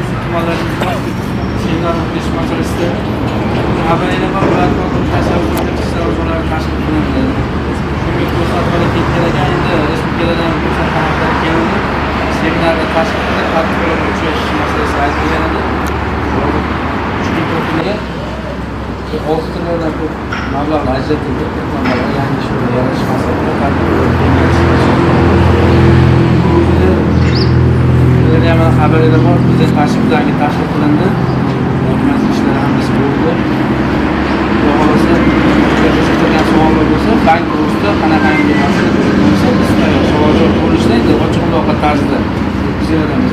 tursun tumanlarımızda seminar o'tish masalasida xabarlar va tashabbuslar olarak tashkil qilinadi. Shunga ko'rsatmalar kelgan endi respublikadan ko'rsatmalar keldi. Seminarda tashkil qilib tadbirkorlar uchrashish masalasi aytilganida. Ushbu to'plamga oltilardan ko'p mablag'lar ajratildi. Yangi shura yaratish maqsadida tadbirkorlar xabarlar bor. Bizda tashkilotlarga tashkil qilindi. Hukumat ishlari hammasi bo'ldi. Xohlasa, ko'rsatilgan savollar bo'lsa, bank to'g'risida qanaqangi masala bo'lsa, biz savol-javob bo'lishlaydi, ochiq muloqot tarzida yetkazamiz.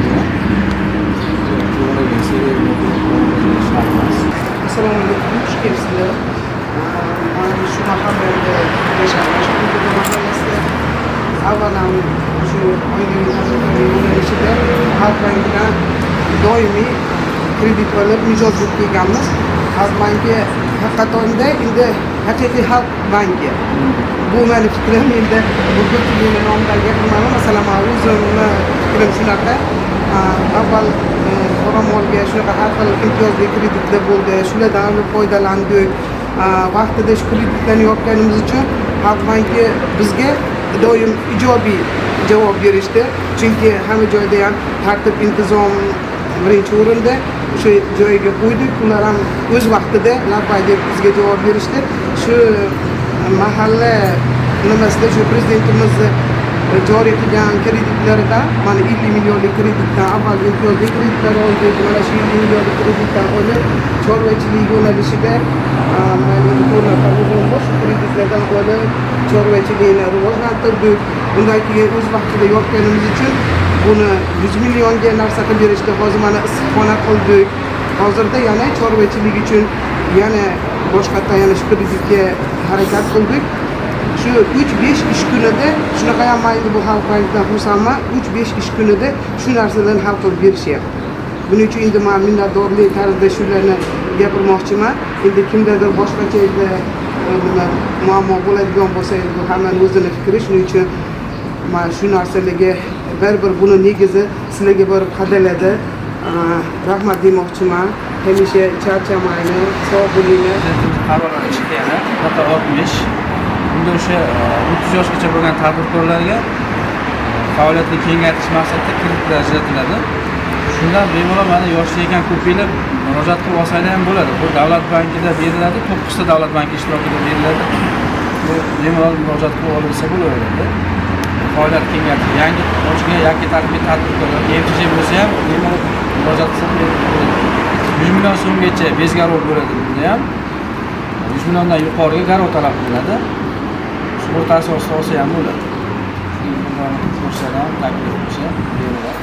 Assalomu alaykum, xush kelibsizlar. Mana shu mahallada yashayapman. Avvalam shu oilaviy tadbirkorlik yo'nalishida Xalq bankidan doimiy kredit olib mijozlik qilganmiz. Xalq banki haqiqatda endi haqiqiy xalq banki. Bu meni fikrim, endi bu ko'pchilikning nomidan gapirmayman. Masalan, o'zimni fikrim shunaqa. Avval qoramolga shunaqa har xil imtiyozli kreditlar bo'ldi. Shulardan foydalandik. Vaqtida shu kreditlarni yopganimiz uchun Xalq banki bizga doim ijobiy javob berishdi. Chunki hamma joyda ham tartib intizom birinchi o'rinda. Shu joyga qo'ydik. Ular ham o'z vaqtida labbay deb bizga javob berishdi. Shu mahalla nimasida shu prezidentimiz joriy qilgan kreditlarida mana 50 millionlik kreditdan avval imtiyozli kreditlar oldik. Mana shu 50 millionlik kreditdan olib chorvachilik yo'nalishida kreditlardan olib chorvachilikni rivojlantirdik. Undan keyin o'z vaqtida yopganimiz uchun buni 100 millionga narsa qilib berishdi. Hozir mana issiqxona qildik. Hozirda yana chorvachilik uchun yana boshqatdan yana shu kreditga harakat qildik. Shu 3-5 ish kunida shunaqa ham mayli bu Xalq bankidan xursandman. 3-5 ish kunida shu narsalarni hal qilib berishyapti. Buning uchun endi men minnatdorlik tarzida shularni gapirmoqchiman. Endi kimdadir boshqacha muammo bo'ladigan bo'lsa, bu hammaning o'zining fikri. Shuning uchun men shu narsalarga baribir buni negizi sizlarga borib qadaladi. Rahmat demoqchiman. Hamisha charchamayni, sog' bo'linglar. Qarorlar chiqdi yana. Hatto 60 bunda o'sha 30 yoshgacha bo'lgan tadbirkorlarga faoliyatni kengaytirish maqsadida kreditlar ajratiladi. Shundan bemalol mana yoshli ekan ko'pinglar murojaat qilib olsanglar ham bo'ladi. Bu davlat bankida beriladi, 9 ta davlat banki ishtirokida beriladi. Bu bemalol murojaat qilib olsa bo'laveradi. Faoliyat kengaytirish, yangi ochgan yoki tarbiya tadbirkorlar MTJ bo'lsa ham bemalol murojaat qilsa bo'ladi. 100 million so'mgacha bezgarov bo'ladi bunda ham. 100 milliondan yuqoriga garov talab qilinadi. Shu o'rtasi ostida olsa ham bo'ladi. Ko'rsatgan taklif bo'lsa, beriladi.